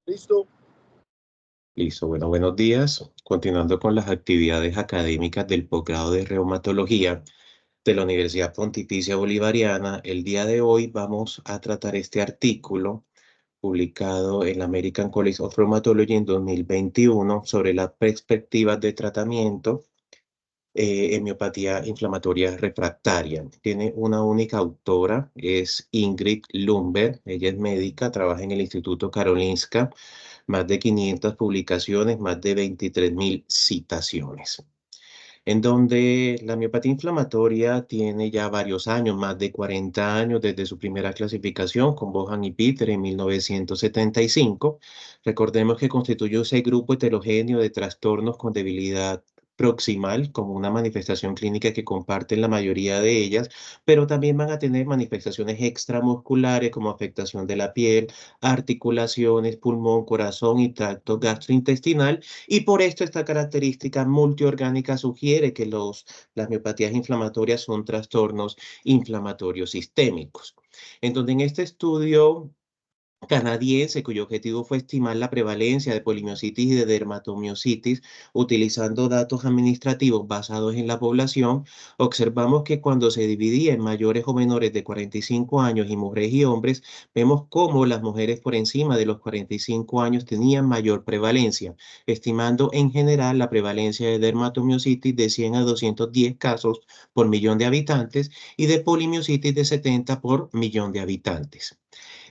Listo. Listo, bueno, buenos días. Continuando con las actividades académicas del posgrado de reumatología de la Universidad Pontificia Bolivariana, el día de hoy vamos a tratar este artículo publicado en la American College of Rheumatology en 2021 sobre las perspectivas de tratamiento en miopatía inflamatoria refractaria. Tiene una única autora, es Ingrid Lundberg. Ella es médica, trabaja en el Instituto Karolinska, más de 500 publicaciones, más de 23.000 citaciones, en donde la miopatía inflamatoria tiene ya varios años, más de 40 años desde su primera clasificación con Bohan y Peter en 1975. Recordemos que constituye ese grupo heterogéneo de trastornos con debilidad proximal como una manifestación clínica que comparten la mayoría de ellas, pero también van a tener manifestaciones extramusculares como afectación de la piel, articulaciones, pulmón, corazón y tracto gastrointestinal, y por esto esta característica multiorgánica sugiere que las miopatías inflamatorias son trastornos inflamatorios sistémicos. Entonces, en este estudio canadiense, cuyo objetivo fue estimar la prevalencia de polimiositis y de dermatomiositis utilizando datos administrativos basados en la población, observamos que cuando se dividía en mayores o menores de 45 años y mujeres y hombres, vemos cómo las mujeres por encima de los 45 años tenían mayor prevalencia, estimando en general la prevalencia de dermatomiositis de 100 a 210 casos por millón de habitantes y de polimiositis de 70 por millón de habitantes.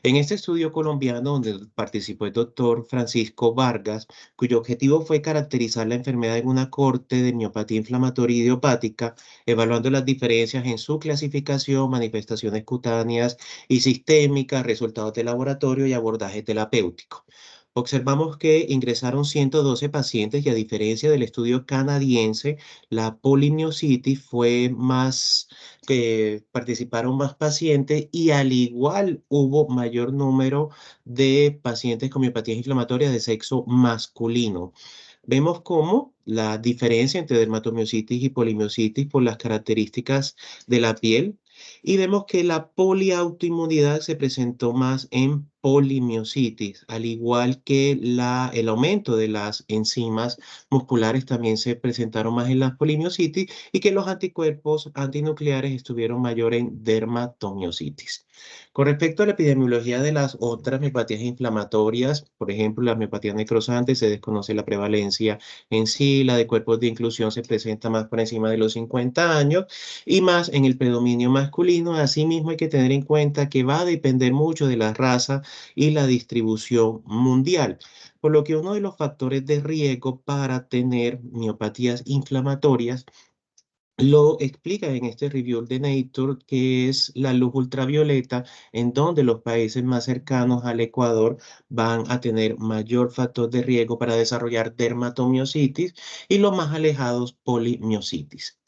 En este estudio colombiano, donde participó el doctor Francisco Vargas, cuyo objetivo fue caracterizar la enfermedad en una corte de miopatía inflamatoria idiopática, evaluando las diferencias en su clasificación, manifestaciones cutáneas y sistémicas, resultados de laboratorio y abordaje terapéutico. Observamos que ingresaron 112 pacientes y, a diferencia del estudio canadiense, la polimiositis fue más, que participaron más pacientes, y al igual hubo mayor número de pacientes con miopatías inflamatorias de sexo masculino. Vemos cómo la diferencia entre dermatomiositis y polimiositis por las características de la piel, y vemos que la poliautoinmunidad se presentó más en polimiositis, al igual que el aumento de las enzimas musculares también se presentaron más en las polimiositis, y que los anticuerpos antinucleares estuvieron mayor en dermatomiositis. Con respecto a la epidemiología de las otras miopatías inflamatorias, por ejemplo, la miopatía necrosante, se desconoce la prevalencia en sí. La de cuerpos de inclusión se presenta más por encima de los 50 años y más en el predominio masculino. Asimismo, hay que tener en cuenta que va a depender mucho de la raza y la distribución mundial, por lo que uno de los factores de riesgo para tener miopatías inflamatorias lo explica en este review de Nature, que es la luz ultravioleta, en donde los países más cercanos al Ecuador van a tener mayor factor de riesgo para desarrollar dermatomiositis, y los más alejados polimiositis.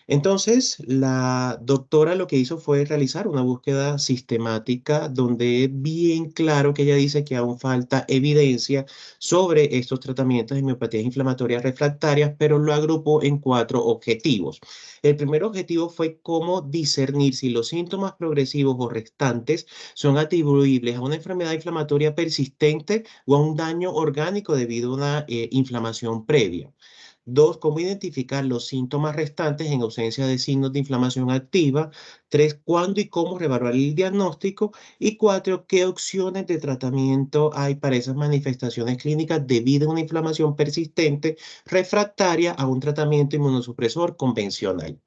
Entonces, la doctora lo que hizo fue realizar una búsqueda sistemática donde es bien claro que ella dice que aún falta evidencia sobre estos tratamientos de miopatías inflamatorias refractarias, pero lo agrupó en 4 objetivos. El primer objetivo fue cómo discernir si los síntomas progresivos o restantes son atribuibles a una enfermedad inflamatoria persistente o a un daño orgánico debido a una inflamación previa. Dos, cómo identificar los síntomas restantes en ausencia de signos de inflamación activa. Tres, cuándo y cómo reevaluar el diagnóstico. Y cuatro, qué opciones de tratamiento hay para esas manifestaciones clínicas debido a una inflamación persistente refractaria a un tratamiento inmunosupresor convencional.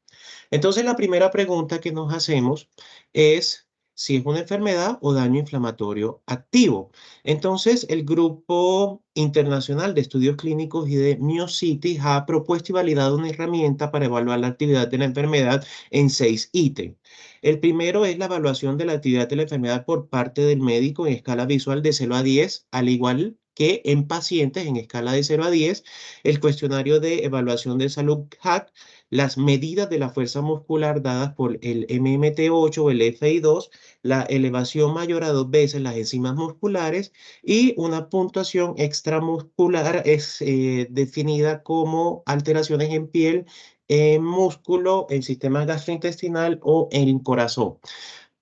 Entonces, la primera pregunta que nos hacemos es si es una enfermedad o daño inflamatorio activo. Entonces, el Grupo Internacional de Estudios Clínicos y de Miositis ha propuesto y validado una herramienta para evaluar la actividad de la enfermedad en 6 ítems. El primero es la evaluación de la actividad de la enfermedad por parte del médico en escala visual de 0 a 10, al igual que en pacientes en escala de 0 a 10, el cuestionario de evaluación de salud HAC, las medidas de la fuerza muscular dadas por el MMT8 o el FI2, la elevación mayor a 2 veces las enzimas musculares, y una puntuación extramuscular es definida como alteraciones en piel, en músculo, en sistema gastrointestinal o en corazón.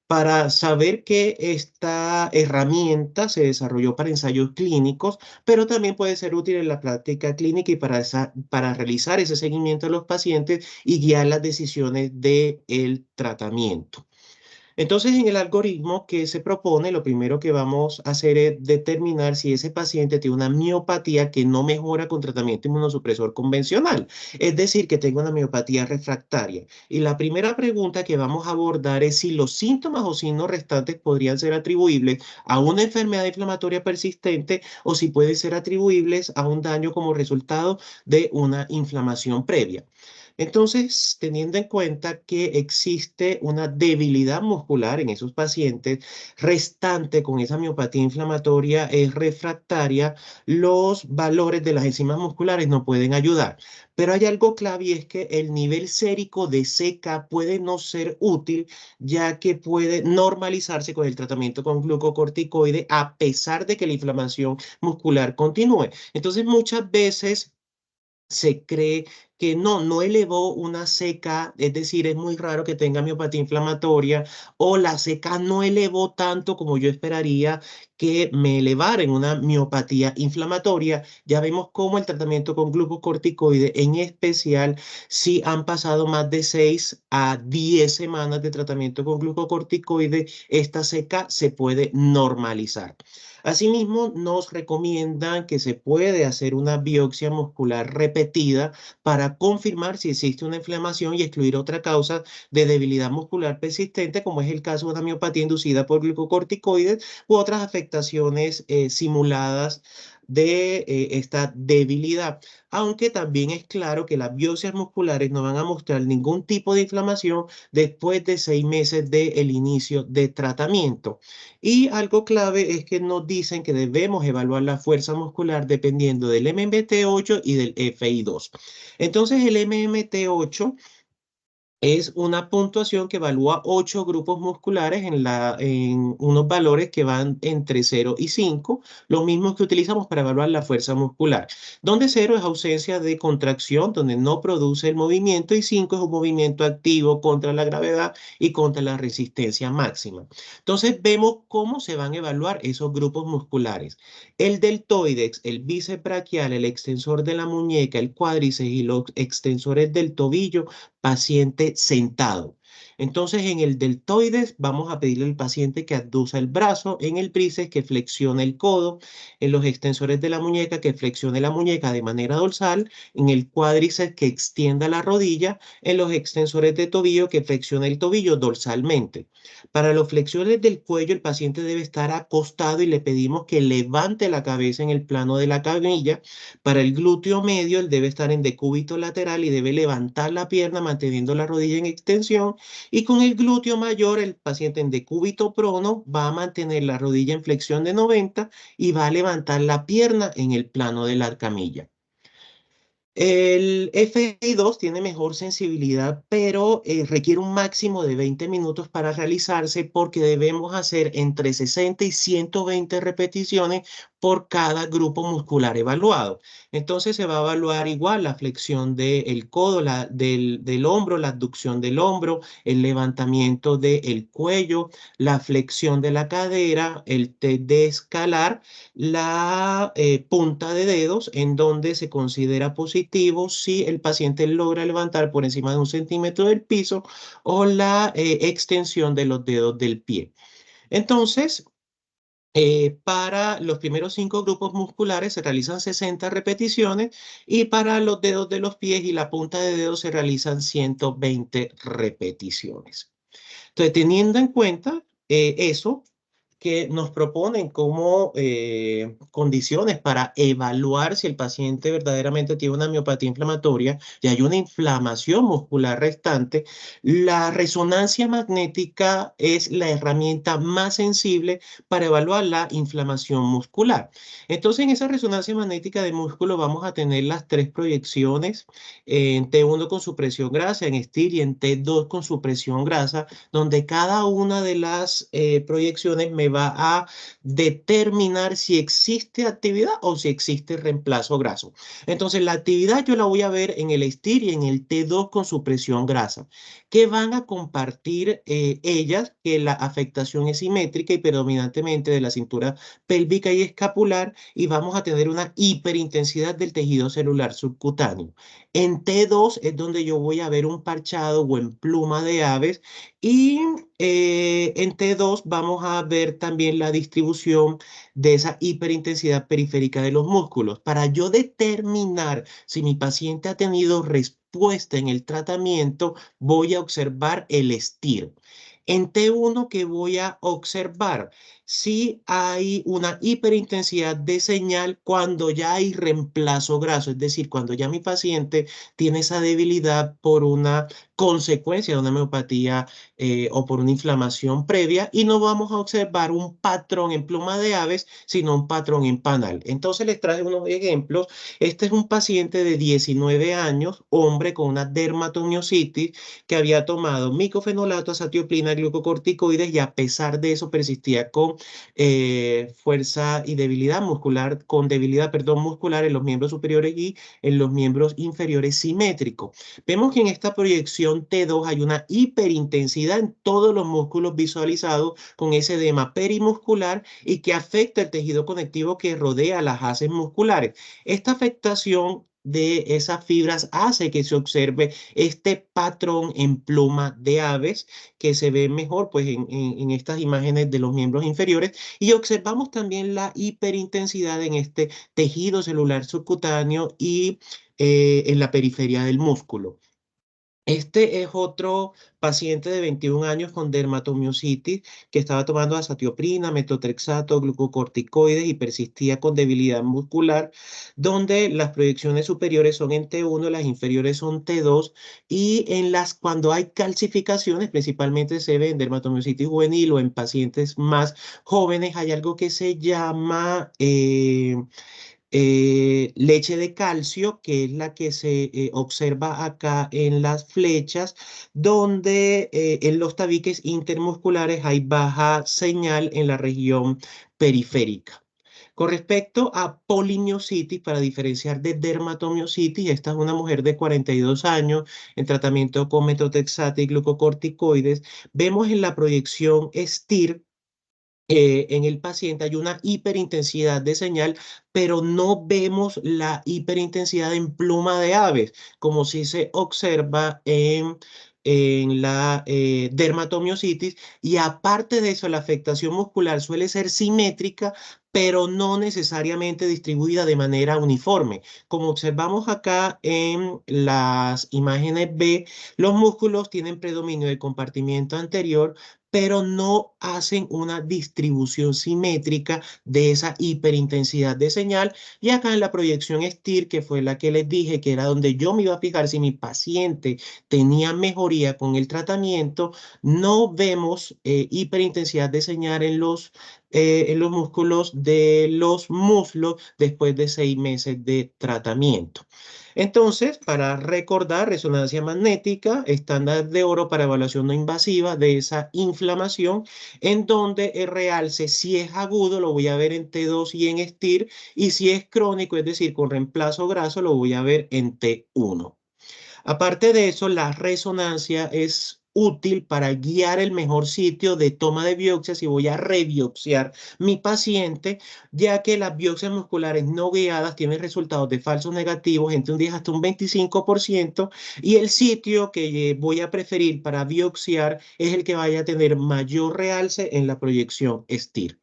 para saber que esta herramienta se desarrolló para ensayos clínicos, pero también puede ser útil en la práctica clínica y para realizar ese seguimiento de los pacientes y guiar las decisiones del tratamiento. Entonces, en el algoritmo que se propone, lo primero que vamos a hacer es determinar si ese paciente tiene una miopatía que no mejora con tratamiento inmunosupresor convencional, es decir, que tenga una miopatía refractaria. Y la primera pregunta que vamos a abordar es si los síntomas o signos restantes podrían ser atribuibles a una enfermedad inflamatoria persistente o si pueden ser atribuibles a un daño como resultado de una inflamación previa. Entonces, teniendo en cuenta que existe una debilidad muscular en esos pacientes restante con esa miopatía inflamatoria es refractaria, los valores de las enzimas musculares no pueden ayudar. Pero hay algo clave y es que el nivel sérico de CK puede no ser útil, ya que puede normalizarse con el tratamiento con glucocorticoide a pesar de que la inflamación muscular continúe. Entonces, muchas veces se cree que no elevó una CK, es decir, es muy raro que tenga miopatía inflamatoria, o la CK no elevó tanto como yo esperaría que me elevara en una miopatía inflamatoria. Ya vemos cómo el tratamiento con glucocorticoide, en especial si han pasado más de 6 a 10 semanas de tratamiento con glucocorticoide, esta CK se puede normalizar. Asimismo, nos recomiendan que se puede hacer una biopsia muscular repetida para confirmar si existe una inflamación y excluir otra causa de debilidad muscular persistente, como es el caso de una miopatía inducida por glucocorticoides u otras afectaciones simuladas de esta debilidad. Aunque también es claro que las biopsias musculares no van a mostrar ningún tipo de inflamación después de 6 meses del inicio de tratamiento. Y algo clave es que nos dicen que debemos evaluar la fuerza muscular dependiendo del MMT8 y del FI2. Entonces, el MMT8 es una puntuación que evalúa 8 grupos musculares en unos valores que van entre 0 y 5, los mismos que utilizamos para evaluar la fuerza muscular, donde 0 es ausencia de contracción, donde no produce el movimiento, y 5 es un movimiento activo contra la gravedad y contra la resistencia máxima. Entonces vemos cómo se van a evaluar esos grupos musculares. El deltoides, el bíceps braquial, el extensor de la muñeca, el cuádriceps y los extensores del tobillo, paciente sentado. Entonces, en el deltoides vamos a pedirle al paciente que abduza el brazo, en el bíceps que flexione el codo, en los extensores de la muñeca que flexione la muñeca de manera dorsal, en el cuádriceps que extienda la rodilla, en los extensores de tobillo que flexione el tobillo dorsalmente. Para los flexiones del cuello, el paciente debe estar acostado y le pedimos que levante la cabeza en el plano de la camilla. Para el glúteo medio, él debe estar en decúbito lateral y debe levantar la pierna manteniendo la rodilla en extensión. Y con el glúteo mayor, el paciente en decúbito prono va a mantener la rodilla en flexión de 90 y va a levantar la pierna en el plano de la camilla. El FI2 tiene mejor sensibilidad, pero requiere un máximo de 20 minutos para realizarse porque debemos hacer entre 60 y 120 repeticiones por cada grupo muscular evaluado. Entonces se va a evaluar igual la flexión del codo, del hombro, la abducción del hombro, el levantamiento del cuello, la flexión de la cadera, el test de escalar, la punta de dedos, en donde se considera positivo si el paciente logra levantar por encima de 1 centímetro del piso, o la extensión de los dedos del pie. Entonces, para los primeros 5 grupos musculares se realizan 60 repeticiones, y para los dedos de los pies y la punta de dedos se realizan 120 repeticiones. Entonces, teniendo en cuenta eso, que nos proponen como condiciones para evaluar si el paciente verdaderamente tiene una miopatía inflamatoria y hay una inflamación muscular restante, la resonancia magnética es la herramienta más sensible para evaluar la inflamación muscular. Entonces, en esa resonancia magnética de músculo vamos a tener las 3 proyecciones, en T1 con supresión grasa, en STIR, y en T2 con supresión grasa, donde cada una de las proyecciones me va a determinar si existe actividad o si existe reemplazo graso. Entonces, la actividad yo la voy a ver en el STIR y en el T2 con supresión grasa, que van a compartir ellas que la afectación es simétrica y predominantemente de la cintura pélvica y escapular, y vamos a tener una hiperintensidad del tejido celular subcutáneo. En T2 es donde yo voy a ver un parchado o en pluma de aves, y en T2 vamos a ver también la distribución de esa hiperintensidad periférica de los músculos. Para yo determinar si mi paciente ha tenido respuesta en el tratamiento, voy a observar el STIR. En T1, ¿qué voy a observar? Si hay una hiperintensidad de señal cuando ya hay reemplazo graso, es decir, cuando ya mi paciente tiene esa debilidad por una consecuencia de una miopatía o por una inflamación previa, y no vamos a observar un patrón en pluma de aves, sino un patrón en panal. Entonces les traje unos ejemplos. Este es un paciente de 19 años, hombre con una dermatomiositis, que había tomado micofenolato, azatioprina, glucocorticoides, y a pesar de eso persistía con fuerza y debilidad muscular, con debilidad, perdón, muscular en los miembros superiores y en los miembros inferiores simétricos. Vemos que en esta proyección T2 hay una hiperintensidad en todos los músculos visualizados con ese edema perimuscular y que afecta el tejido conectivo que rodea las haces musculares. Esta afectación de esas fibras hace que se observe este patrón en pluma de aves que se ve mejor pues en estas imágenes de los miembros inferiores, y observamos también la hiperintensidad en este tejido celular subcutáneo y en la periferia del músculo. Este es otro paciente de 21 años con dermatomiositis que estaba tomando azatioprina, metotrexato, glucocorticoides y persistía con debilidad muscular, donde las proyecciones superiores son en T1, las inferiores son T2, y cuando hay calcificaciones, principalmente se ve en dermatomiositis juvenil o en pacientes más jóvenes, hay algo que se llama leche de calcio, que es la que se observa acá en las flechas, donde en los tabiques intermusculares hay baja señal en la región periférica. Con respecto a polimiositis, para diferenciar de dermatomiositis, esta es una mujer de 42 años en tratamiento con metotrexato y glucocorticoides. Vemos en la proyección STIR en el paciente hay una hiperintensidad de señal, pero no vemos la hiperintensidad en pluma de aves, como si se observa en la dermatomiositis. Y aparte de eso, la afectación muscular suele ser simétrica, pero no necesariamente distribuida de manera uniforme. Como observamos acá en las imágenes B, los músculos tienen predominio de compartimiento anterior, pero no hacen una distribución simétrica de esa hiperintensidad de señal. Y acá en la proyección STIR, que fue la que les dije, que era donde yo me iba a fijar si mi paciente tenía mejoría con el tratamiento, no vemos hiperintensidad de señal en los músculos de los muslos después de 6 meses de tratamiento. Entonces, para recordar, resonancia magnética, estándar de oro para evaluación no invasiva de esa inflamación, en donde el realce, si es agudo, lo voy a ver en T2 y en STIR, y si es crónico, es decir, con reemplazo graso, lo voy a ver en T1. Aparte de eso, la resonancia es útil para guiar el mejor sitio de toma de biopsia si voy a rebiopsiar mi paciente, ya que las biopsias musculares no guiadas tienen resultados de falsos negativos entre un 10 hasta un 25%, y el sitio que voy a preferir para biopsiar es el que vaya a tener mayor realce en la proyección STIR.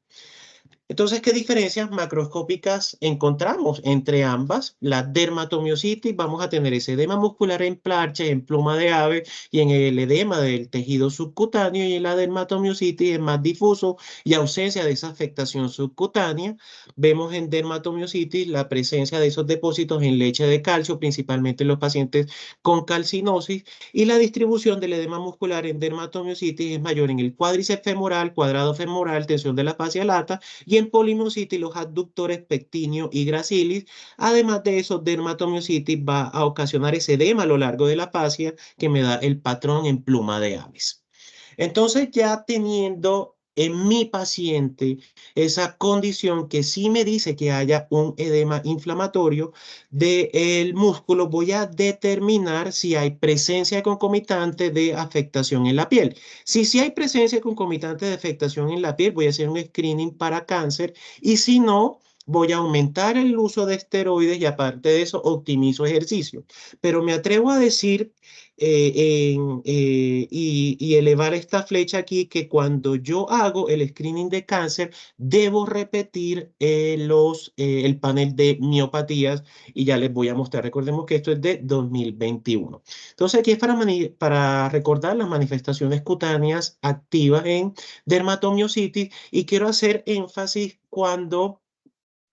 Entonces, ¿qué diferencias macroscópicas encontramos entre ambas? La dermatomiositis, vamos a tener ese edema muscular en plancha, en pluma de ave y en el edema del tejido subcutáneo, y en la dermatomiositis es más difuso y ausencia de esa afectación subcutánea. Vemos en dermatomiositis la presencia de esos depósitos en leche de calcio, principalmente en los pacientes con calcinosis, y la distribución del edema muscular en dermatomiositis es mayor en el cuádriceps femoral, cuadrado femoral, tensión de la fascia lata, y en polimiositis los adductores pectíneo y gracilis. Además de eso, dermatomiositis va a ocasionar ese edema a lo largo de la fascia que me da el patrón en pluma de aves. Entonces, ya teniendo en mi paciente esa condición que sí me dice que haya un edema inflamatorio del músculo, voy a determinar si hay presencia concomitante de afectación en la piel. Si sí hay presencia concomitante de afectación en la piel, voy a hacer un screening para cáncer y si no, voy a aumentar el uso de esteroides y aparte de eso, optimizo ejercicio. Pero me atrevo a decir y elevar esta flecha aquí que cuando yo hago el screening de cáncer, debo repetir el panel de miopatías y ya les voy a mostrar. Recordemos que esto es de 2021. Entonces aquí es para recordar las manifestaciones cutáneas activas en dermatomiositis y quiero hacer énfasis cuando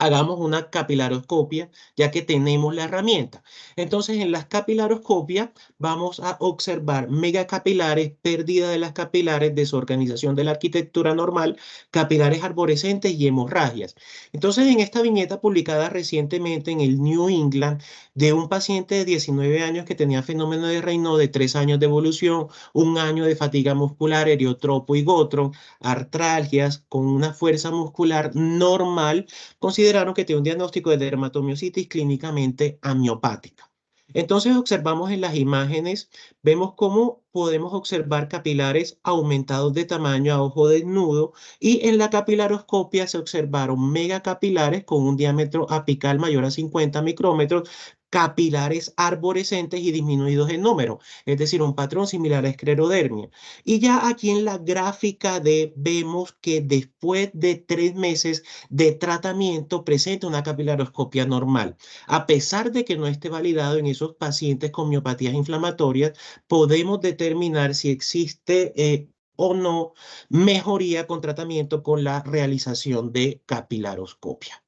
hagamos una capilaroscopia, ya que tenemos la herramienta. Entonces, en las capilaroscopias vamos a observar megacapilares, pérdida de las capilares, desorganización de la arquitectura normal, capilares arborescentes y hemorragias. Entonces, en esta viñeta publicada recientemente en el New England de un paciente de 19 años que tenía fenómeno de Raynaud de 3 años de evolución, un año de fatiga muscular, eriotropo y gotro, artralgias con una fuerza muscular normal, consideraron que tiene un diagnóstico de dermatomiositis clínicamente amiopática. Entonces observamos en las imágenes, vemos cómo podemos observar capilares aumentados de tamaño a ojo desnudo y en la capilaroscopia se observaron megacapilares con un diámetro apical mayor a 50 micrómetros, capilares arborescentes y disminuidos en número, es decir, un patrón similar a esclerodermia. Y ya aquí en la gráfica vemos que después de 3 meses de tratamiento presenta una capilaroscopia normal. A pesar de que no esté validado en esos pacientes con miopatías inflamatorias, podemos determinar si existe o no mejoría con tratamiento con la realización de capilaroscopia.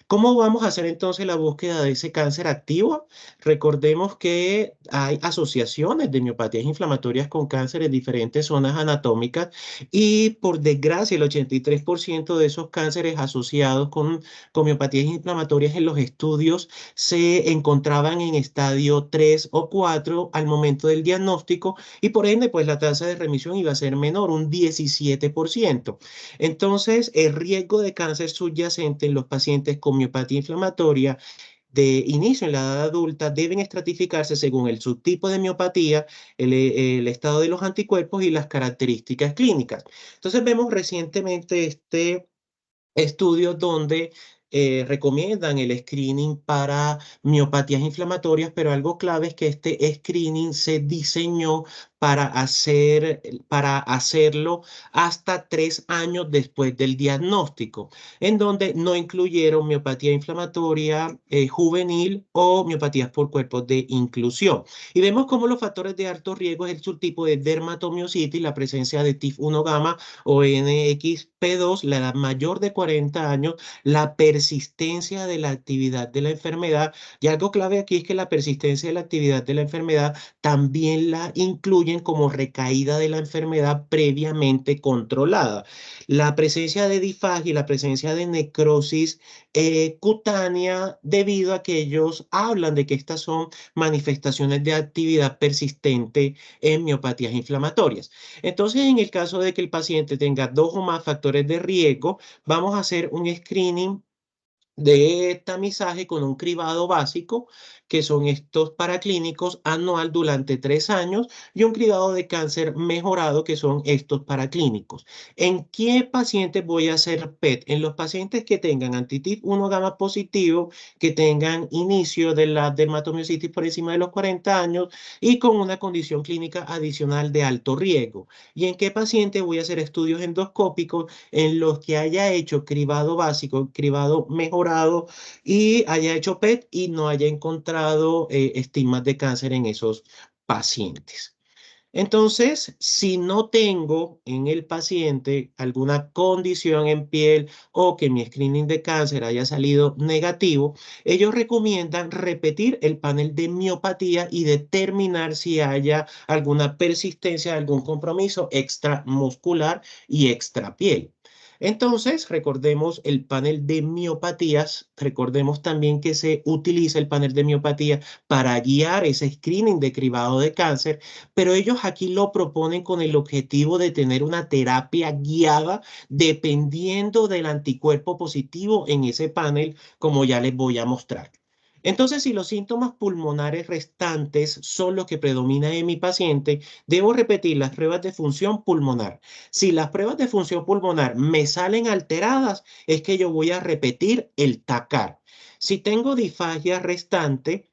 ¿Cómo vamos a hacer entonces la búsqueda de ese cáncer activo? Recordemos que hay asociaciones de miopatías inflamatorias con cáncer en diferentes zonas anatómicas y por desgracia el 83% de esos cánceres asociados con miopatías inflamatorias en los estudios se encontraban en estadio 3 o 4 al momento del diagnóstico y por ende pues la tasa de remisión iba a ser menor, un 17%. Entonces, el riesgo de cáncer subyacente en los pacientes con miopatía inflamatoria de inicio en la edad adulta deben estratificarse según el subtipo de miopatía, el estado de los anticuerpos y las características clínicas. Entonces, vemos recientemente estudios donde recomiendan el screening para miopatías inflamatorias, pero algo clave es que este screening se diseñó para hacerlo hasta 3 años después del diagnóstico, en donde no incluyeron miopatía inflamatoria juvenil o miopatías por cuerpos de inclusión. Y vemos cómo los factores de alto riesgo es el subtipo de dermatomiositis, la presencia de TIF1 gamma o NXP2, la edad mayor de 40 años, la persistencia de la actividad de la enfermedad. Y algo clave aquí es que la persistencia de la actividad de la enfermedad también la incluyen como recaída de la enfermedad previamente controlada. La presencia de disfagia y la presencia de necrosis cutánea debido a que ellos hablan de que estas son manifestaciones de actividad persistente en miopatías inflamatorias. Entonces, en el caso de que el paciente tenga 2 o más factores de riesgo, vamos a hacer un screening de tamizaje con un cribado básico, que son estos paraclínicos anual durante 3 años, y un cribado de cáncer mejorado, que son estos paraclínicos. ¿En qué pacientes voy a hacer PET? En los pacientes que tengan anti-TIF1 gamma positivo, que tengan inicio de la dermatomiositis por encima de los 40 años y con una condición clínica adicional de alto riesgo. ¿Y en qué pacientes voy a hacer estudios endoscópicos en los que haya hecho cribado básico, cribado mejorado y haya hecho PET y no haya encontrado estigmas de cáncer en esos pacientes? Entonces, si no tengo en el paciente alguna condición en piel o que mi screening de cáncer haya salido negativo, ellos recomiendan repetir el panel de miopatía y determinar si haya alguna persistencia, algún compromiso extramuscular y extrapiel. Entonces, recordemos el panel de miopatías, recordemos también que se utiliza el panel de miopatía para guiar ese screening de cribado de cáncer, pero ellos aquí lo proponen con el objetivo de tener una terapia guiada dependiendo del anticuerpo positivo en ese panel, como ya les voy a mostrar. Entonces, si los síntomas pulmonares restantes son los que predominan en mi paciente, debo repetir las pruebas de función pulmonar. Si las pruebas de función pulmonar me salen alteradas, es que yo voy a repetir el TACAR. Si tengo disfagia restante,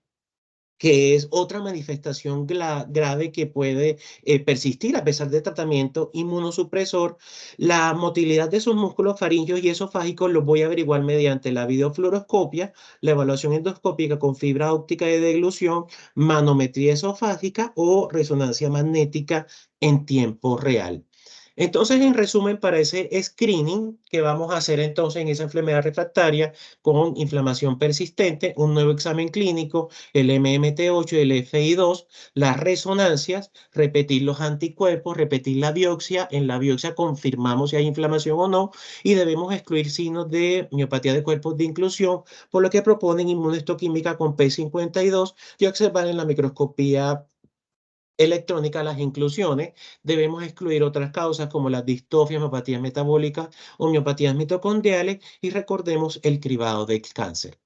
que es otra manifestación grave que puede persistir a pesar del tratamiento inmunosupresor. La motilidad de sus músculos faringeos y esofágicos los voy a averiguar mediante la videofluoroscopia, la evaluación endoscópica con fibra óptica de deglución, manometría esofágica o resonancia magnética en tiempo real. Entonces, en resumen, para ese screening que vamos a hacer entonces en esa enfermedad refractaria con inflamación persistente, un nuevo examen clínico, el MMT8 y el FI2, las resonancias, repetir los anticuerpos, repetir la biopsia. En la biopsia confirmamos si hay inflamación o no y debemos excluir signos de miopatía de cuerpos de inclusión, por lo que proponen inmunohistoquímica con P52 y observar en la microscopía electrónica las inclusiones. Debemos excluir otras causas como las distofias, miopatías metabólicas o miopatías mitocondriales y recordemos el cribado del cáncer.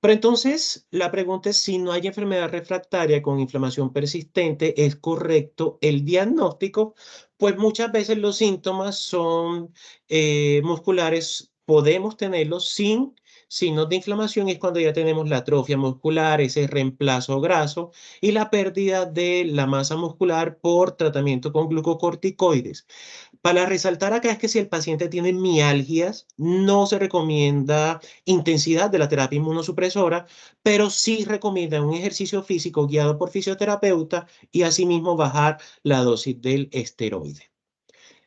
Pero entonces la pregunta es si no hay enfermedad refractaria con inflamación persistente, ¿es correcto el diagnóstico? Pues muchas veces los síntomas son musculares, podemos tenerlos sin signos de inflamación, y es cuando ya tenemos la atrofia muscular, ese reemplazo graso y la pérdida de la masa muscular por tratamiento con glucocorticoides. Para resaltar acá es que si el paciente tiene mialgias, no se recomienda intensidad de la terapia inmunosupresora, pero sí recomienda un ejercicio físico guiado por fisioterapeuta y asimismo bajar la dosis del esteroide.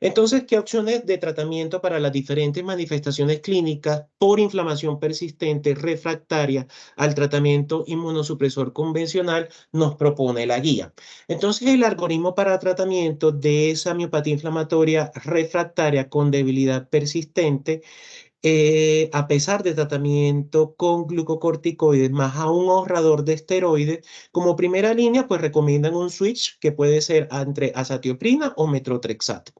Entonces, ¿qué opciones de tratamiento para las diferentes manifestaciones clínicas por inflamación persistente refractaria al tratamiento inmunosupresor convencional nos propone la guía? Entonces, el algoritmo para tratamiento de esa miopatía inflamatoria refractaria con debilidad persistente, a pesar de tratamiento con glucocorticoides más a un ahorrador de esteroides, como primera línea, pues recomiendan un switch que puede ser entre azatioprina o metotrexato.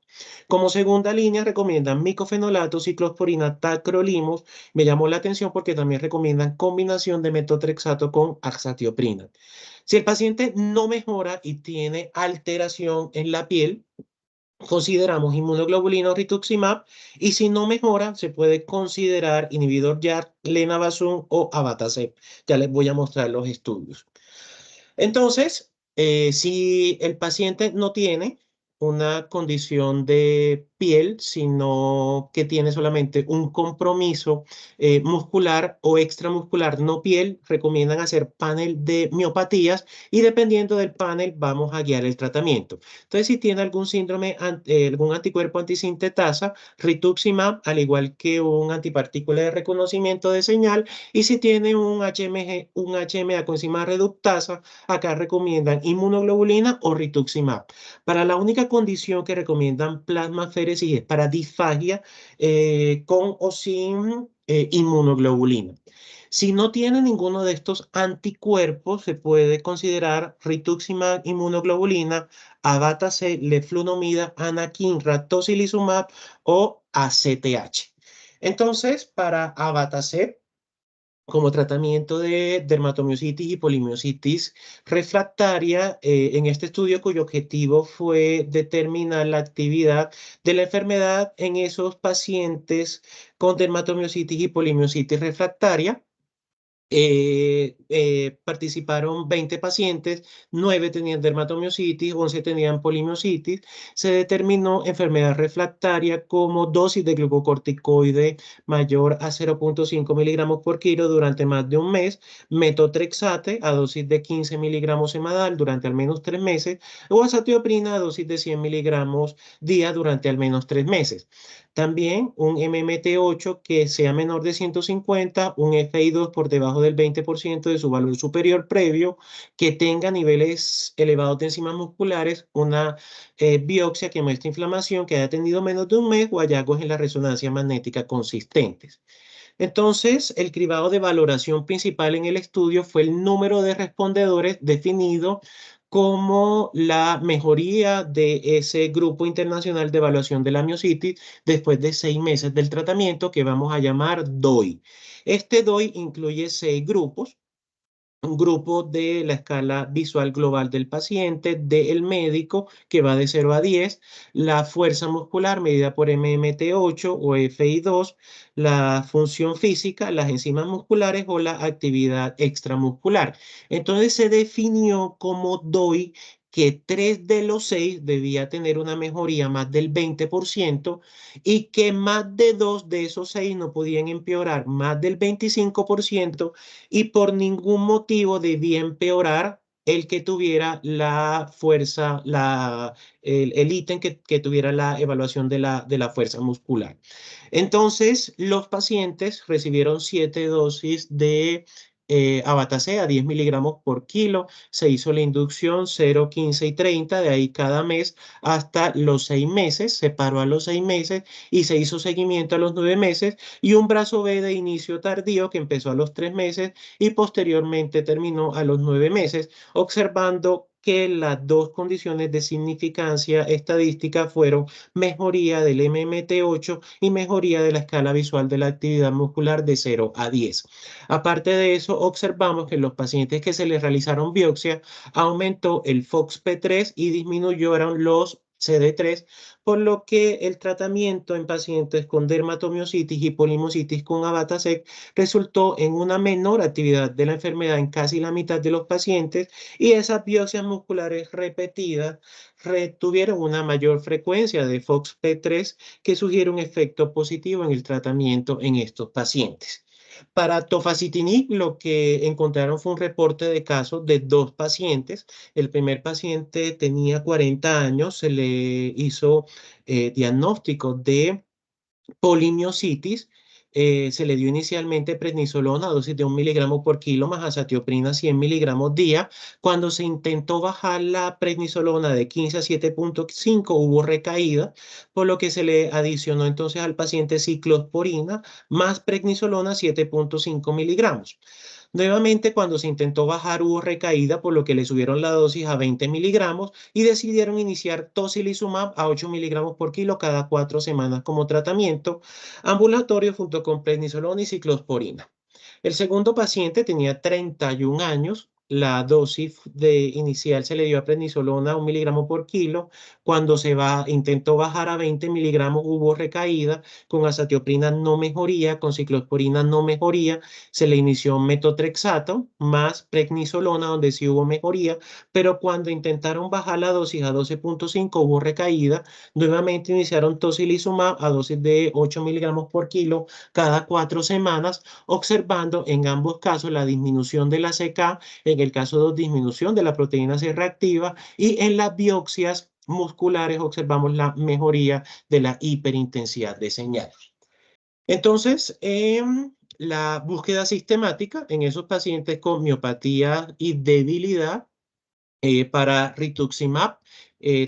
Como segunda línea, recomiendan micofenolato, ciclosporina, tacrolimus. Me llamó la atención porque también recomiendan combinación de metotrexato con azatioprina. Si el paciente no mejora y tiene alteración en la piel, consideramos inmunoglobulina o rituximab, y si no mejora, se puede considerar inhibidor YAR, lenabazum o abatacept. Ya les voy a mostrar los estudios. Entonces, si el paciente no tiene una condición de piel, sino que tiene solamente un compromiso muscular o extramuscular, no piel, recomiendan hacer panel de miopatías y dependiendo del panel vamos a guiar el tratamiento. Entonces, si tiene algún síndrome, algún anticuerpo antisintetasa, rituximab, al igual que un antipartícula de reconocimiento de señal, y si tiene un HMG, un HMA coenzima reductasa, acá recomiendan inmunoglobulina o rituximab. Para la única condición que recomiendan plasmaféresis es para disfagia con o sin inmunoglobulina. Si no tiene ninguno de estos anticuerpos, se puede considerar rituximab, inmunoglobulina, abatacept, leflunomida, anakinra, tocilizumab o ACTH. Entonces, para abatacept, como tratamiento de dermatomiositis y polimiositis refractaria, en este estudio cuyo objetivo fue determinar la actividad de la enfermedad en esos pacientes con dermatomiositis y polimiositis refractaria. Participaron 20 pacientes, 9 tenían dermatomiositis, 11 tenían polimiositis. Se determinó enfermedad refractaria como dosis de glucocorticoide mayor a 0,5 miligramos por kilo durante más de un mes, metotrexate a dosis de 15 miligramos semanal durante al menos 3 meses o azatioprina a dosis de 100 miligramos día durante al menos 3 meses. También un MMT8 que sea menor de 150, un FI2 por debajo del 20% de su valor superior previo, que tenga niveles elevados de enzimas musculares, una biopsia que muestre inflamación, que haya tenido menos de un mes o hallazgos en la resonancia magnética consistentes. Entonces, el cribado de valoración principal en el estudio fue el número de respondedores definido como la mejoría de ese grupo internacional de evaluación de la miositis después de 6 meses del tratamiento que vamos a llamar DOI. Este DOI incluye 6 grupos: un grupo de la escala visual global del paciente, del médico, que va de 0 a 10, la fuerza muscular medida por MMT8 o FI2, la función física, las enzimas musculares o la actividad extramuscular. Entonces se definió como DOI que 3 de los 6 debía tener una mejoría más del 20% y que más de 2 de esos 6 no podían empeorar más del 25% y por ningún motivo debía empeorar el que tuviera la fuerza, el ítem que tuviera la evaluación de la fuerza muscular. Entonces, los pacientes recibieron 7 dosis de Abatacé a 10 miligramos por kilo. Se hizo la inducción 0, 15 y 30, de ahí cada mes hasta los 6 meses. Se paró a los 6 meses y se hizo seguimiento a los 9 meses. Y un brazo B de inicio tardío que empezó a los 3 meses y posteriormente terminó a los 9 meses, observando que las dos condiciones de significancia estadística fueron mejoría del MMT8 y mejoría de la escala visual de la actividad muscular de 0 a 10. Aparte de eso, observamos que en los pacientes que se les realizaron biopsia aumentó el FOXP3 y disminuyeron los CD3, por lo que el tratamiento en pacientes con dermatomiositis y polimositis con Abatacec resultó en una menor actividad de la enfermedad en casi la mitad de los pacientes, y esas biopsias musculares repetidas tuvieron una mayor frecuencia de FOXP3 que sugiere un efecto positivo en el tratamiento en estos pacientes. Para tofacitinib, lo que encontraron fue un reporte de casos de 2 pacientes. El primer paciente tenía 40 años, se le hizo diagnóstico de polimiositis. Se le dio inicialmente prednisolona, dosis de 1 miligramo por kilo, más azatioprina 100 miligramos día. Cuando se intentó bajar la prednisolona de 15 a 7.5, hubo recaída, por lo que se le adicionó entonces al paciente ciclosporina más prednisolona 7.5 miligramos. Nuevamente, cuando se intentó bajar, hubo recaída, por lo que le subieron la dosis a 20 miligramos y decidieron iniciar tocilizumab a 8 miligramos por kilo cada 4 semanas como tratamiento ambulatorio junto con prednisolona y ciclosporina. El segundo paciente tenía 31 años. La dosis inicial se le dio a prednisolona 1 miligramo por kilo. Cuando intentó bajar a 20 miligramos, hubo recaída. Con azatioprina no mejoría, con ciclosporina no mejoría. Se le inició metotrexato más prednisolona, donde sí hubo mejoría. Pero cuando intentaron bajar la dosis a 12.5, hubo recaída. Nuevamente iniciaron tocilizumab a dosis de 8 miligramos por kilo cada 4 semanas, observando en ambos casos la disminución de la CK, en el caso de disminución de la proteína C reactiva, y en las biopsias musculares observamos la mejoría de la hiperintensidad de señal. Entonces, la búsqueda sistemática en esos pacientes con miopatía y debilidad, para rituximab,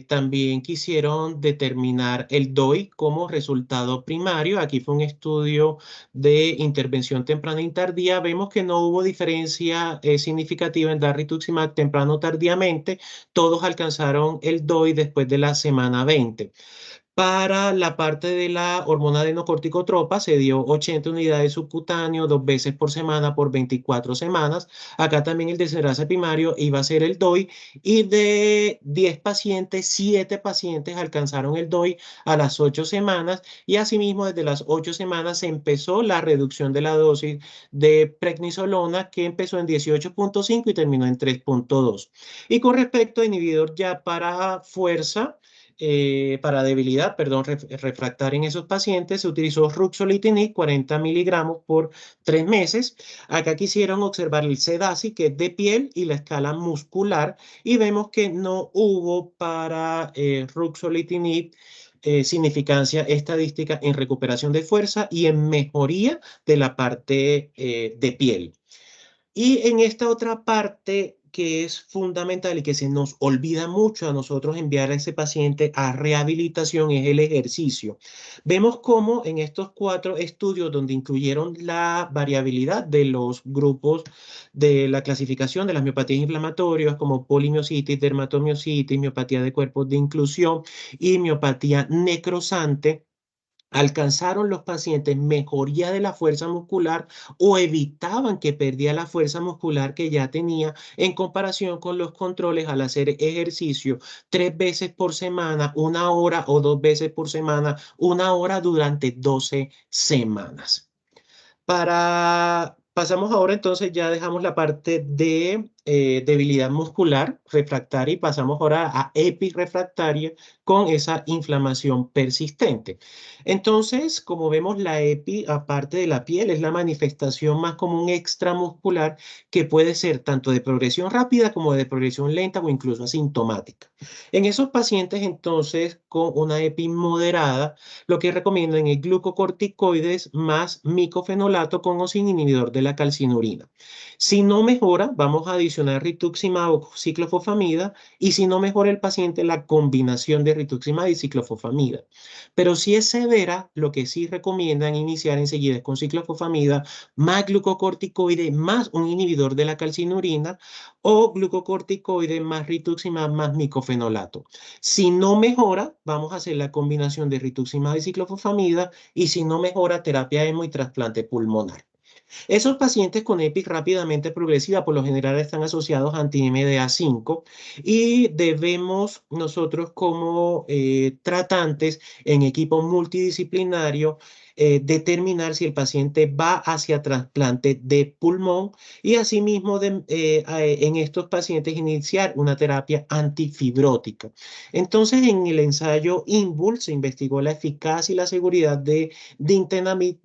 también quisieron determinar el DOI como resultado primario. Aquí fue un estudio de intervención temprana y tardía. Vemos que no hubo diferencia significativa en dar rituximab temprano o tardíamente. Todos alcanzaron el DOI después de la semana 20. Para la parte de la hormona adenocorticotropa se dio 80 unidades subcutáneo 2 veces por semana por 24 semanas. Acá también el desenlace primario iba a ser el DOI, y de 10 pacientes, 7 pacientes alcanzaron el DOI a las 8 semanas, y asimismo desde las 8 semanas se empezó la reducción de la dosis de prednisolona, que empezó en 18.5 y terminó en 3.2. Y con respecto a inhibidor ya para fuerza, para debilidad, perdón, refractaria en esos pacientes, se utilizó ruxolitinib 40 miligramos por 3 meses. Acá quisieron observar el CDASI, que es de piel, y la escala muscular, y vemos que no hubo para ruxolitinib significancia estadística en recuperación de fuerza y en mejoría de la parte de piel. Y en esta otra parte que es fundamental y que se nos olvida mucho a nosotros enviar a ese paciente a rehabilitación es el ejercicio. Vemos cómo en estos 4 estudios donde incluyeron la variabilidad de los grupos de la clasificación de las miopatías inflamatorias como polimiositis, dermatomiositis, miopatía de cuerpos de inclusión y miopatía necrosante, alcanzaron los pacientes mejoría de la fuerza muscular o evitaban que perdía la fuerza muscular que ya tenía en comparación con los controles al hacer ejercicio 3 veces por semana, 1 hora o 2 veces por semana, 1 hora durante 12 semanas. Pasamos ahora entonces, ya dejamos la parte de debilidad muscular refractaria y pasamos ahora a epirefractaria con esa inflamación persistente. Entonces, como vemos, la epi, aparte de la piel, es la manifestación más común extramuscular que puede ser tanto de progresión rápida como de progresión lenta o incluso asintomática. En esos pacientes, entonces, con una epi moderada, lo que recomiendan es glucocorticoides más micofenolato con o sin inhibidor de la calcinurina. Si no mejora, vamos a adicionar rituximab o ciclofosfamida, y si no mejora el paciente, la combinación de rituximab y ciclofosfamida. Pero si es severa, lo que sí recomiendan iniciar enseguida es con ciclofosfamida más glucocorticoide más un inhibidor de la calcinurina o glucocorticoide más rituximab más micofenolato. Si no mejora, vamos a hacer la combinación de rituximab y ciclofosfamida, y si no mejora, terapia hemo y trasplante pulmonar. Esos pacientes con EPI rápidamente progresiva por lo general están asociados a anti-MDA5 y debemos nosotros como tratantes en equipo multidisciplinario determinar si el paciente va hacia trasplante de pulmón y asimismo en estos pacientes iniciar una terapia antifibrótica. Entonces, en el ensayo INVUL se investigó la eficacia y la seguridad de nintedanib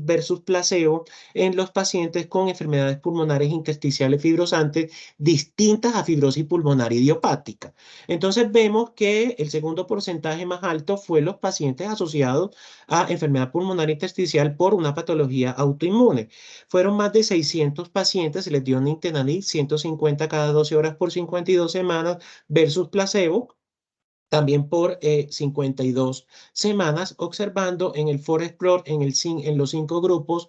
versus placebo en los pacientes con enfermedades pulmonares intersticiales fibrosantes distintas a fibrosis pulmonar idiopática. Entonces vemos que el segundo porcentaje más alto fue los pacientes asociados a enfermedad pulmonar intersticial por una patología autoinmune. Fueron más de 600 pacientes, se les dio nintedanib 150 cada 12 horas por 52 semanas versus placebo también por 52 semanas, observando en el FOREST-PLOT, en los 5 grupos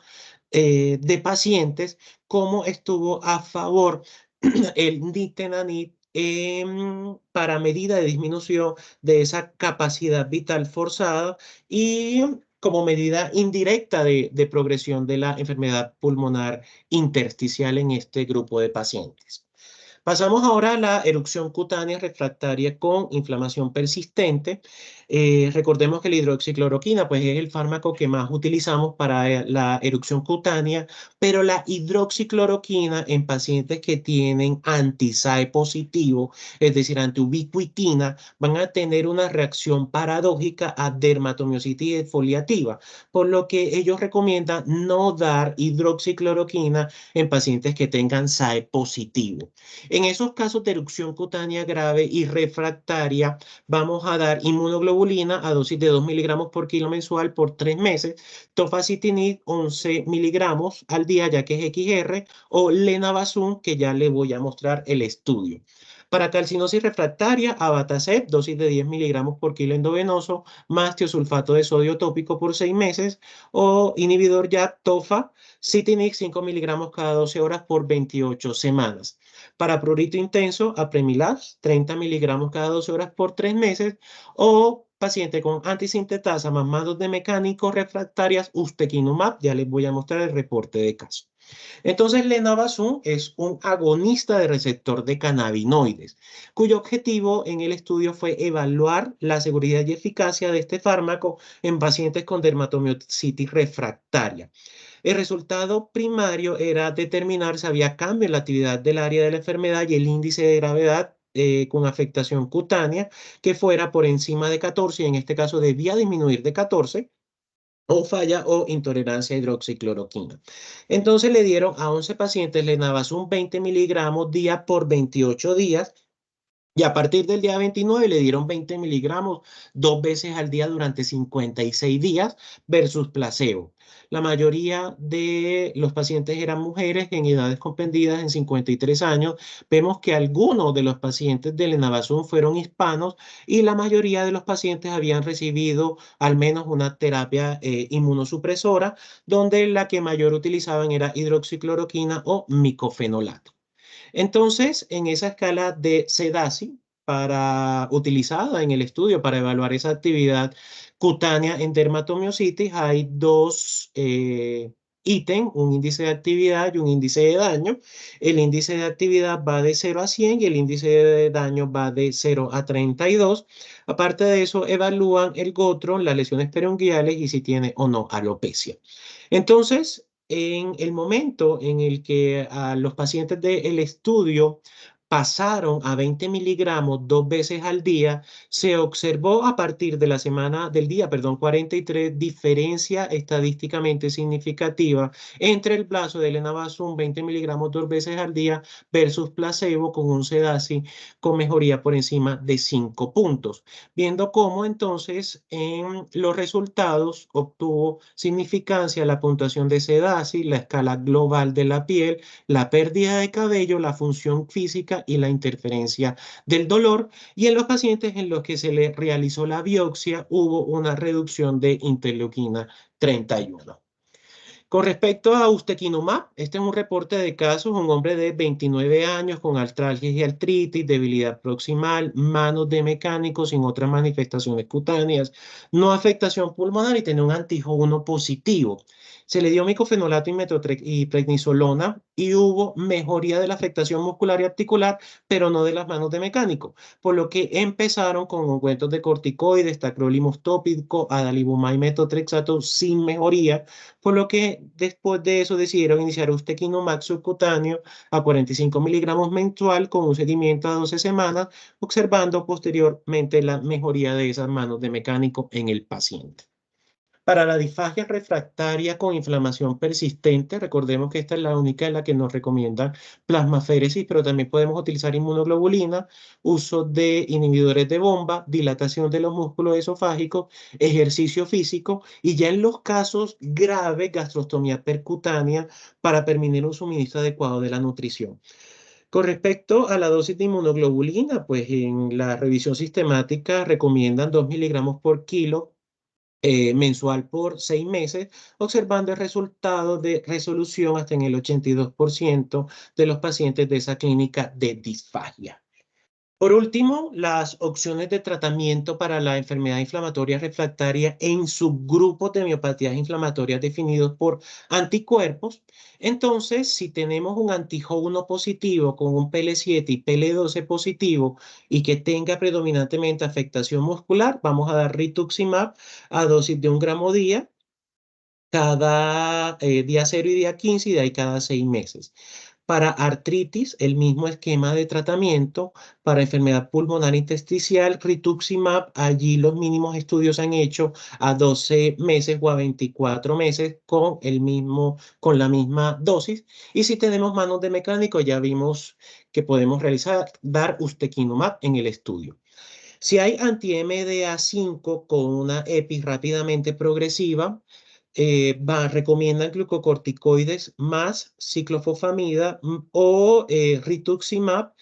de pacientes, cómo estuvo a favor el nintedanib para medida de disminución de esa capacidad vital forzada y como medida indirecta de progresión de la enfermedad pulmonar intersticial en este grupo de pacientes. Pasamos ahora a la erupción cutánea refractaria con inflamación persistente. Recordemos que la hidroxicloroquina pues, es el fármaco que más utilizamos para la erupción cutánea, pero la hidroxicloroquina en pacientes que tienen anti-SAE positivo, es decir, antiubiquitina, van a tener una reacción paradójica a dermatomiositis exfoliativa, por lo que ellos recomiendan no dar hidroxicloroquina en pacientes que tengan SAE positivo. En esos casos de erupción cutánea grave y refractaria, vamos a dar inmunoglobulina a dosis de 2 miligramos por kilo mensual por 3 meses, tofacitinib 11 miligramos al día, ya que es XR, o lenabazum, que ya le voy a mostrar el estudio. Para calcinosis refractaria, abatacept, dosis de 10 miligramos por kilo endovenoso, más tiosulfato de sodio tópico por 6 meses, o inhibidor ya tofa, citinib 5 miligramos cada 12 horas por 28 semanas. Para prurito intenso, apremilast, 30 miligramos cada 12 horas por 3 meses, o paciente con antisintetasa más mandos de mecánicos refractarias, ustekinumab, ya les voy a mostrar el reporte de caso. Entonces, lenabazum es un agonista de receptor de cannabinoides, cuyo objetivo en el estudio fue evaluar la seguridad y eficacia de este fármaco en pacientes con dermatomiositis refractaria. El resultado primario era determinar si había cambio en la actividad del área de la enfermedad y el índice de gravedad con afectación cutánea que fuera por encima de 14, y en este caso debía disminuir de 14, o falla o intolerancia a hidroxicloroquina. Entonces le dieron a 11 pacientes lenabazum 20 miligramos día por 28 días Y a partir del día 29 le dieron 20 miligramos 2 veces al día durante 56 días versus placebo. La mayoría de los pacientes eran mujeres en edades comprendidas en 53 años. Vemos que algunos de los pacientes del Enavazum fueron hispanos y la mayoría de los pacientes habían recibido al menos una terapia inmunosupresora, donde la que mayor utilizaban era hidroxicloroquina o micofenolato. Entonces, en esa escala de SEDASI, utilizada en el estudio para evaluar esa actividad cutánea en dermatomiositis, hay dos ítems, un índice de actividad y un índice de daño. El índice de actividad va de 0 a 100 y el índice de daño va de 0 a 32. Aparte de eso, evalúan el gotro, las lesiones perunguiales y si tiene o no alopecia. Entonces, en el momento en el que a los pacientes del estudio pasaron a 20 miligramos 2 veces al día, se observó a partir de la semana del día, perdón, 43, diferencia estadísticamente significativa entre el brazo del enabazum 20 miligramos 2 veces al día versus placebo con un SEDASI con mejoría por encima de 5 puntos, viendo cómo entonces en los resultados obtuvo significancia la puntuación de SEDASI, la escala global de la piel, la pérdida de cabello, la función física y la interferencia del dolor. Y en los pacientes en los que se le realizó la biopsia hubo una reducción de interleuquina 31. Con respecto a ustekinumab, este es un reporte de casos, un hombre de 29 años con artralgias y artritis, debilidad proximal, manos de mecánico sin otras manifestaciones cutáneas, no afectación pulmonar y tenía un antijo 1 positivo. Se le dio micofenolato y prednisolona y hubo mejoría de la afectación muscular y articular, pero no de las manos de mecánico, por lo que empezaron con ungüentos de corticoides, tacrolimus tópico, adalimumab y metotrexato sin mejoría, por lo que después de eso decidieron iniciar ustekinumab subcutáneo a 45 miligramos mensual con un seguimiento a 12 semanas, observando posteriormente la mejoría de esas manos de mecánico en el paciente. Para la disfagia refractaria con inflamación persistente, recordemos que esta es la única en la que nos recomiendan plasmaféresis, pero también podemos utilizar inmunoglobulina, uso de inhibidores de bomba, dilatación de los músculos esofágicos, ejercicio físico y ya en los casos graves, gastrostomía percutánea para permitir un suministro adecuado de la nutrición. Con respecto a la dosis de inmunoglobulina, pues en la revisión sistemática recomiendan 2 miligramos por kilo mensual por 6 meses, observando el resultado de resolución hasta en el 82% de los pacientes de esa clínica de disfagia. Por último, las opciones de tratamiento para la enfermedad inflamatoria refractaria en subgrupos de miopatías inflamatorias definidos por anticuerpos. Entonces, si tenemos un antijo 1 positivo con un PL7 y PL12 positivo y que tenga predominantemente afectación muscular, vamos a dar rituximab a dosis de 1 gramo día cada día 0 y día 15 y de ahí cada 6 meses. Para artritis, el mismo esquema de tratamiento. Para enfermedad pulmonar intersticial, rituximab, allí los mínimos estudios se han hecho a 12 meses o a 24 meses con la misma dosis. Y si tenemos manos de mecánico, ya vimos que podemos dar ustekinumab en el estudio. Si hay anti-MDA5 con una EPI rápidamente progresiva, recomiendan glucocorticoides más ciclofosfamida o rituximab.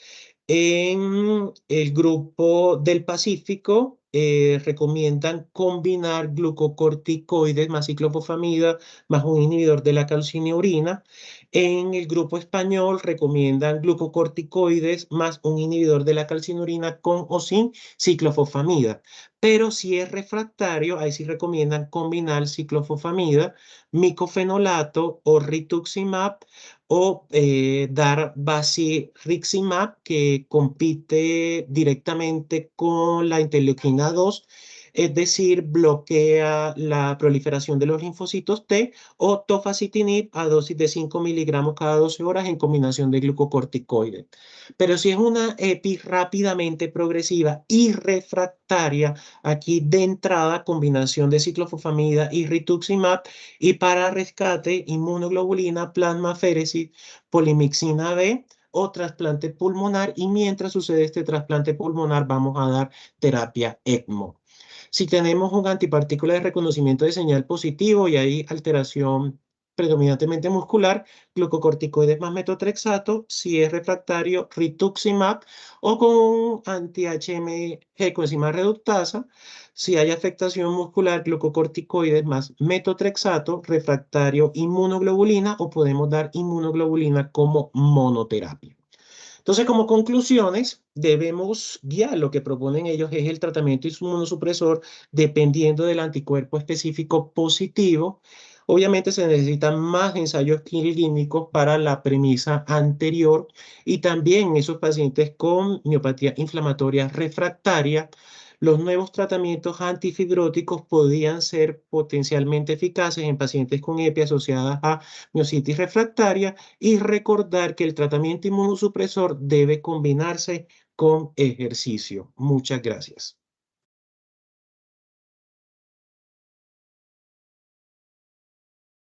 En el grupo del Pacífico recomiendan combinar glucocorticoides más ciclofosfamida más un inhibidor de la calcineurina. En el grupo español recomiendan glucocorticoides más un inhibidor de la calcineurina con o sin ciclofosfamida. Pero si es refractario, ahí sí recomiendan combinar ciclofosfamida, micofenolato o rituximab o dar basiriximab, que compite directamente con la interleuquina 2, es decir, bloquea la proliferación de los linfocitos T, o tofacitinib a dosis de 5 miligramos cada 12 horas en combinación de glucocorticoides. Pero si es una EPI rápidamente progresiva y refractaria, aquí de entrada combinación de ciclofosfamida y rituximab, y para rescate inmunoglobulina, plasmaféresis, polimixina B o trasplante pulmonar, y mientras sucede este trasplante pulmonar vamos a dar terapia ECMO. Si tenemos un antipartícula de reconocimiento de señal positivo y hay alteración predominantemente muscular, glucocorticoides más metotrexato. Si es refractario, rituximab, o con un anti-HMG coenzima reductasa. Si hay afectación muscular, glucocorticoides más metotrexato, refractario, inmunoglobulina, o podemos dar inmunoglobulina como monoterapia. Entonces, como conclusiones, debemos guiar lo que proponen ellos es el tratamiento inmunosupresor dependiendo del anticuerpo específico positivo. Obviamente se necesitan más ensayos clínicos para la premisa anterior, y también en esos pacientes con miopatía inflamatoria refractaria, los nuevos tratamientos antifibróticos podían ser potencialmente eficaces en pacientes con EPI asociadas a miositis refractaria, y recordar que el tratamiento inmunosupresor debe combinarse con ejercicio. Muchas gracias.